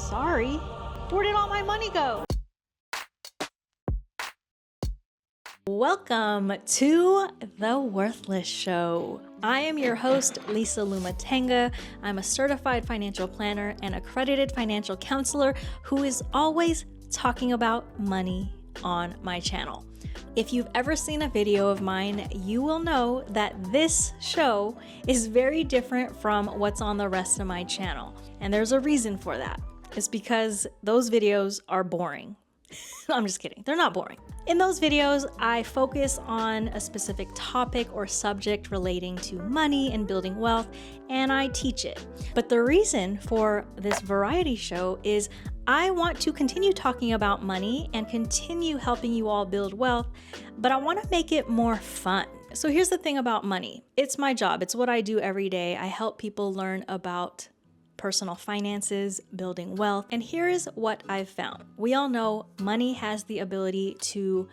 Sorry. Where did all my money go? Welcome to The Worthless Show. I am your host, Lissa Lumutenga. I'm a certified financial planner and accredited financial counselor who is always talking about money on my channel. If you've ever seen a video of mine, you will know that this show is very different from what's on the rest of my channel. And there's a reason for that. It's because those videos are boring. I'm just kidding. They're not boring. In those videos, I focus on a specific topic or subject relating to money and building wealth, and I teach it. But the reason for this variety show is I want to continue talking about money and continue helping you all build wealth, but I want to make it more fun. So here's the thing about money. It's my job. It's what I do every day. I help people learn about personal finances, building wealth. And here is what I've found. We all know money has the ability to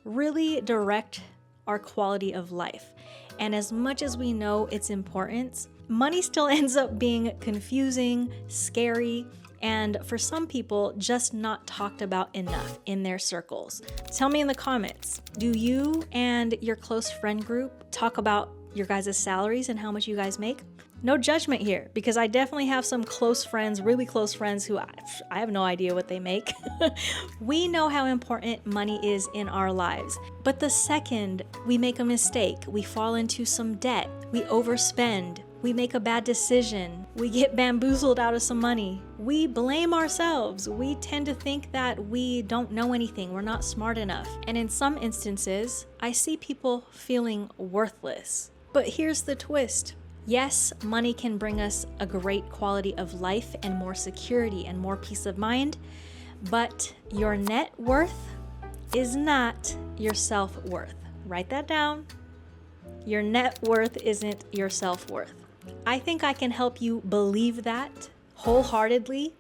really direct our quality of life. And as much as we know its importance, money still ends up being confusing, scary, and for some people, just not talked about enough in their circles. Tell me in the comments, do you and your close friend group talk about your guys' salaries and how much you guys make? No judgment here, because I definitely have some close friends, really close friends who I have no idea what they make. We know how important money is in our lives. But the second we make a mistake, we fall into some debt, we overspend, we make a bad decision, we get bamboozled out of some money, we blame ourselves. We tend to think that we don't know anything, we're not smart enough. And in some instances, I see people feeling worthless. But here's the twist. Yes, money can bring us a great quality of life and more security and more peace of mind, but your net worth is not your self-worth. Write that down. Your net worth isn't your self-worth. I think I can help you believe that wholeheartedly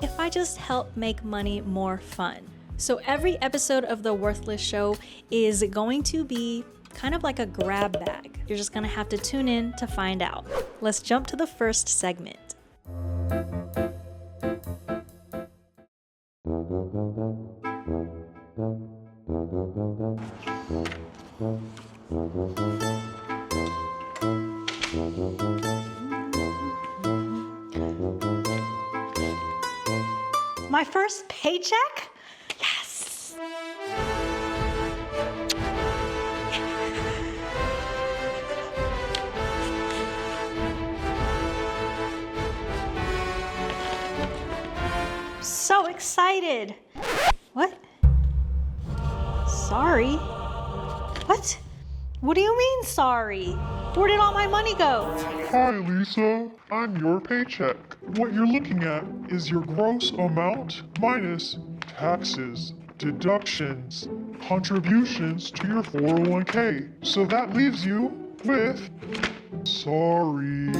if I just help make money more fun. So every episode of The Worthless Show is going to be kind of like a grab bag. You're just gonna have to tune in to find out. Let's jump to the first segment. My first paycheck? Yes! So excited. What? Sorry? What? What do you mean sorry? Where did all my money go? Hi, Lisa. I'm your paycheck. What you're looking at is your gross amount minus taxes, deductions, contributions to your 401k. So that leaves you with sorry.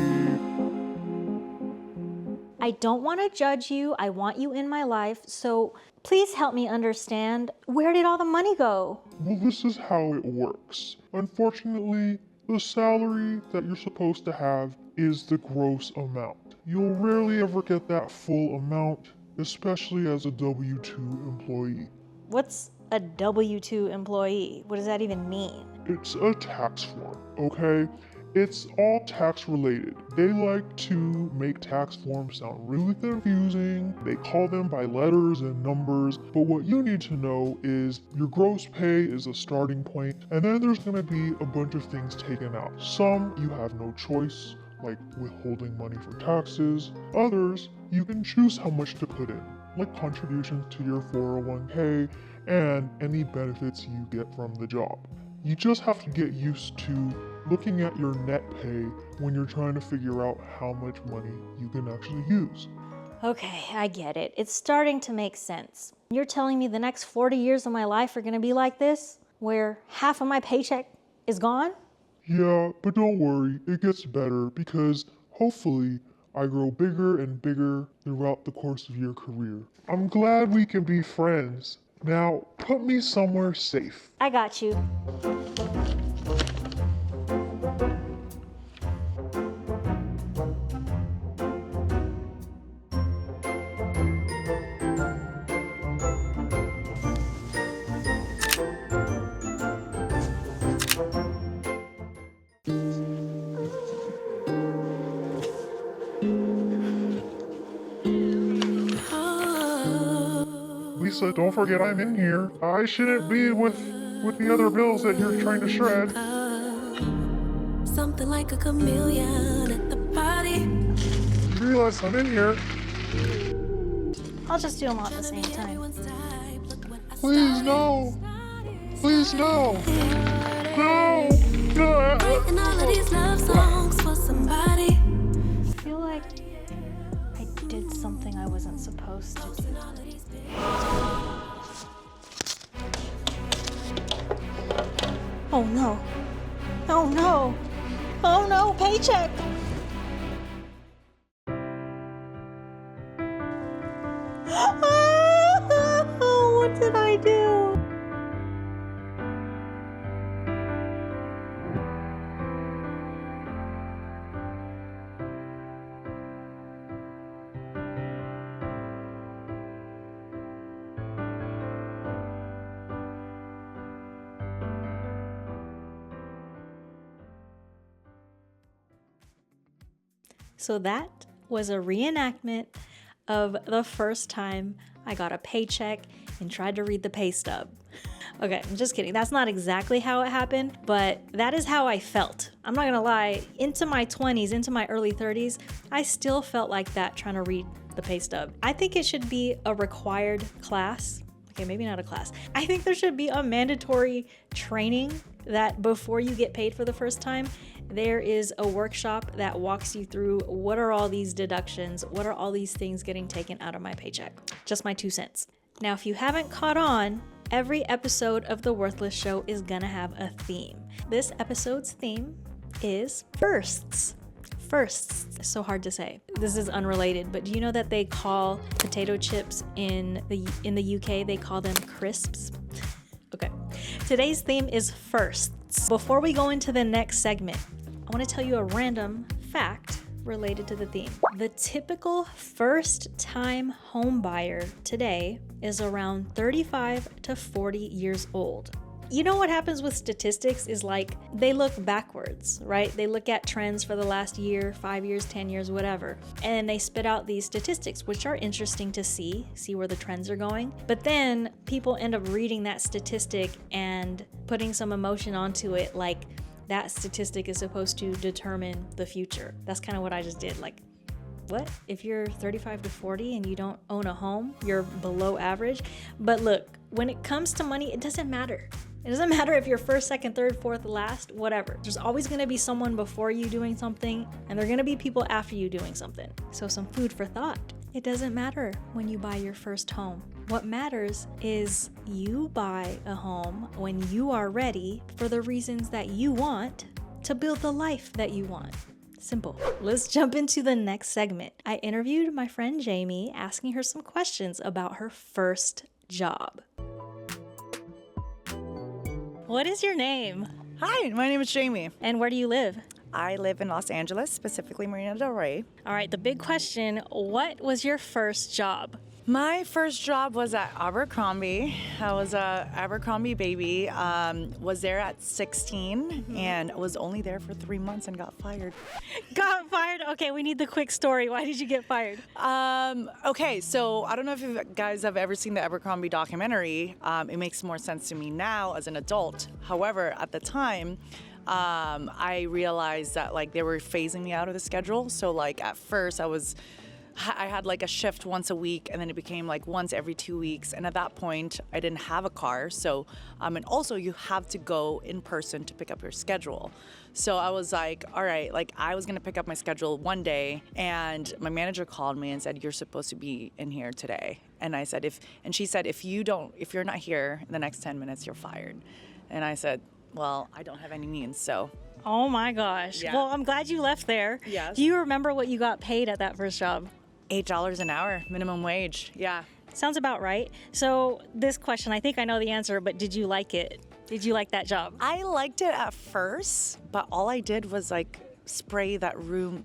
I don't want to judge you. I want you in my life. So please help me understand, where did all the money go? Well, this is how it works. Unfortunately, the salary that you're supposed to have is the gross amount. You'll rarely ever get that full amount, especially as a W-2 employee. What's a W-2 employee? What does that even mean? It's a tax form, okay? It's all tax related. They like to make tax forms sound really confusing. They call them by letters and numbers, but what you need to know is your gross pay is a starting point, and then there's gonna be a bunch of things taken out. Some you have no choice, like withholding money for taxes. Others, you can choose how much to put in, like contributions to your 401k and any benefits you get from the job. You just have to get used to looking at your net pay when you're trying to figure out how much money you can actually use. Okay, I get it. It's starting to make sense. You're telling me the next 40 years of my life are gonna be like this, where half of my paycheck is gone? Yeah, but don't worry, it gets better because hopefully I grow bigger and bigger throughout the course of your career. I'm glad we can be friends. Now, put me somewhere safe. I got you. Lissa, don't forget I'm in here. I shouldn't be with the other bills that you're trying to shred. Something like a chameleon at the party. You realize I'm in here. I'll just do them all at the same time. Please, no. Please, no. No. No. Writing all of these love songs for somebody. I feel like I did something I wasn't supposed to do. Oh no. Oh no. Oh no, paycheck. What did I do? So that was a reenactment of the first time I got a paycheck and tried to read the pay stub. Okay, I'm just kidding. That's not exactly how it happened, but that is how I felt. I'm not gonna lie, into my 20s, into my early 30s, I still felt like that trying to read the pay stub. I think it should be a required class. Okay, maybe not a class. I think there should be a mandatory training that before you get paid for the first time, there is a workshop that walks you through what are all these deductions, what are all these things getting taken out of my paycheck. Just my 2 cents. Now, if you haven't caught on, every episode of The Worthless Show is gonna have a theme. This episode's theme is firsts. Firsts, so hard to say. This is unrelated, but do you know that they call potato chips in the UK, they call them crisps? Okay. Today's theme is firsts. Before we go into the next segment, I want to tell you a random fact related to the theme. The typical first-time home buyer today is around 35 to 40 years old. You know what happens with statistics is like they look backwards, right? They look at trends for the last year, 5 years, 10 years, whatever. And they spit out these statistics, which are interesting to see where the trends are going. But then people end up reading that statistic and putting some emotion onto it, like that statistic is supposed to determine the future. That's kind of what I just did. Like, what? If you're 35 to 40 and you don't own a home, you're below average. But look, when it comes to money, it doesn't matter. It doesn't matter if you're first, second, third, fourth, last, whatever. There's always gonna be someone before you doing something, and there are gonna be people after you doing something. So some food for thought. It doesn't matter when you buy your first home. What matters is you buy a home when you are ready for the reasons that you want to build the life that you want. Simple. Let's jump into the next segment. I interviewed my friend Jamie, asking her some questions about her first job. What is your name? Hi, my name is Jamie. And where do you live? I live in Los Angeles, specifically Marina Del Rey. All right, the big question, what was your first job? My first job was at Abercrombie. I was a Abercrombie baby. Was there at 16 and was only there for 3 months and got fired. Got fired? Okay, we need the quick story. Why did you get fired? Okay, so I don't know if you guys have ever seen the Abercrombie documentary. It makes more sense to me now as an adult. However, at the time, I realized that like they were phasing me out of the schedule. So like at first I had like a shift once a week, and then it became like once every 2 weeks. And at that point, I didn't have a car. So, and also you have to go in person to pick up your schedule. So I was like, all right, like I was gonna pick up my schedule one day, and my manager called me and said, you're supposed to be in here today. And I said, she said, if you're not here in the next 10 minutes, you're fired. And I said, well, I don't have any means, so. Oh my gosh. Yeah. Well, I'm glad you left there. Yes. Do you remember what you got paid at that first job? $8 an hour, minimum wage. Yeah. Sounds about right. So this question, I think I know the answer, but did you like it? Did you like that job? I liked it at first, but all I did was like spray that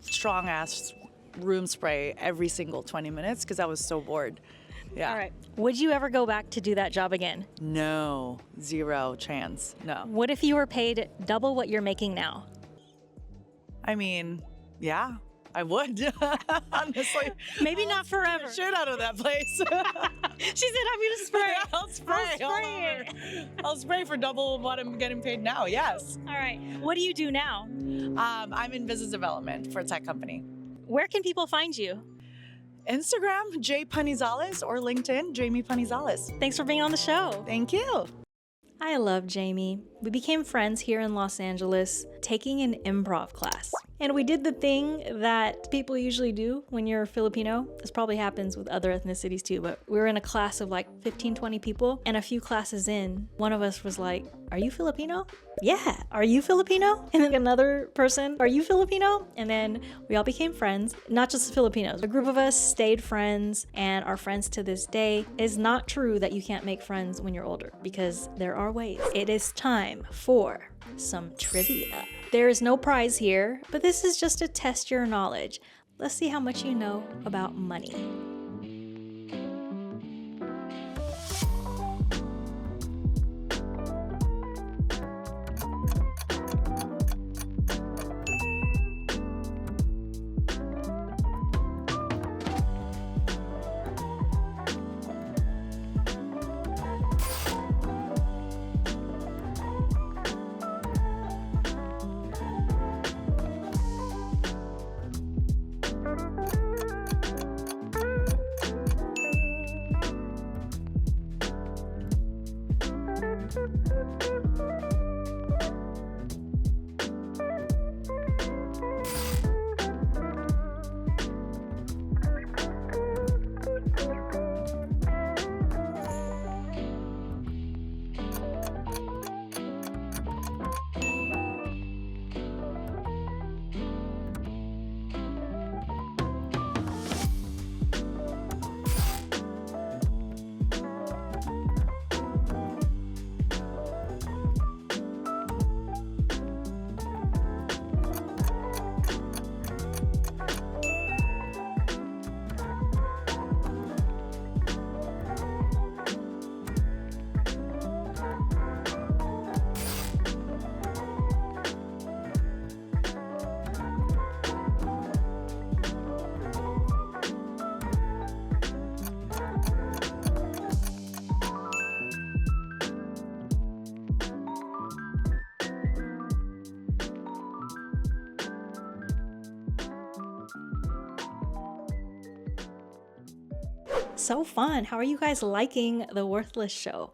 strong ass room spray every single 20 minutes because I was so bored. Yeah. All right. Would you ever go back to do that job again? No, zero chance. No. What if you were paid double what you're making now? I mean, yeah, I would. Honestly. Maybe not forever. Shit out of that place. She said, I'm gonna spray. I'll spray. I'll all spray over. I'll spray for double what I'm getting paid now. Yes. All right. What do you do now? I'm in business development for a tech company. Where can people find you? Instagram, J Panizales, or LinkedIn, Jamie Panizales. Thanks for being on the show. Thank you. I love Jamie. We became friends here in Los Angeles taking an improv class. And we did the thing that people usually do when you're Filipino. This probably happens with other ethnicities too, but we were in a class of like 15, 20 people. And a few classes in, one of us was like, "Are you Filipino?" "Yeah." "Are you Filipino?" And then another person, "Are you Filipino?" And then we all became friends, not just Filipinos. A group of us stayed friends and are friends to this day. It is not true that you can't make friends when you're older, because there are ways. It is time for some trivia. There is no prize here, but this is just to test your knowledge. Let's see how much you know about money. So fun. How are you guys liking the Worthless Show?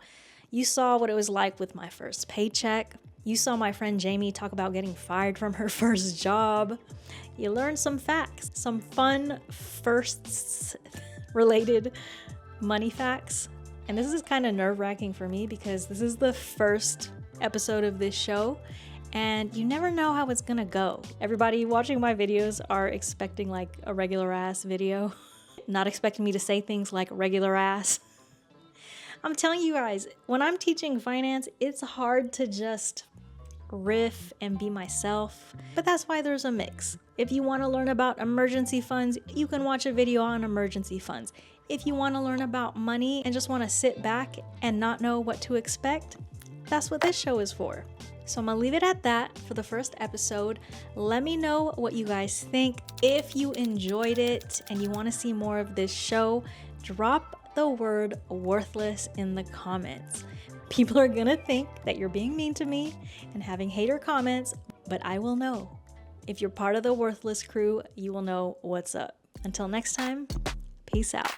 You saw what it was like with my first paycheck. You saw my friend Jamie talk about getting fired from her first job. You learned some facts, some fun firsts related money facts. And this is kind of nerve-wracking for me because this is the first episode of this show and you never know how it's gonna go. Everybody watching my videos are expecting like a regular ass video. Not expecting me to say things like regular ass. I'm telling you guys, when I'm teaching finance, it's hard to just riff and be myself, but that's why there's a mix. If you want to learn about emergency funds, you can watch a video on emergency funds. If you want to learn about money and just want to sit back and not know what to expect, that's what this show is for. So I'm gonna leave it at that for the first episode. Let me know what you guys think. If you enjoyed it and you want to see more of this show, drop the word worthless in the comments. People are gonna think that you're being mean to me and having hater comments, but I will know. If you're part of the worthless crew, you will know what's up. Until next time, peace out.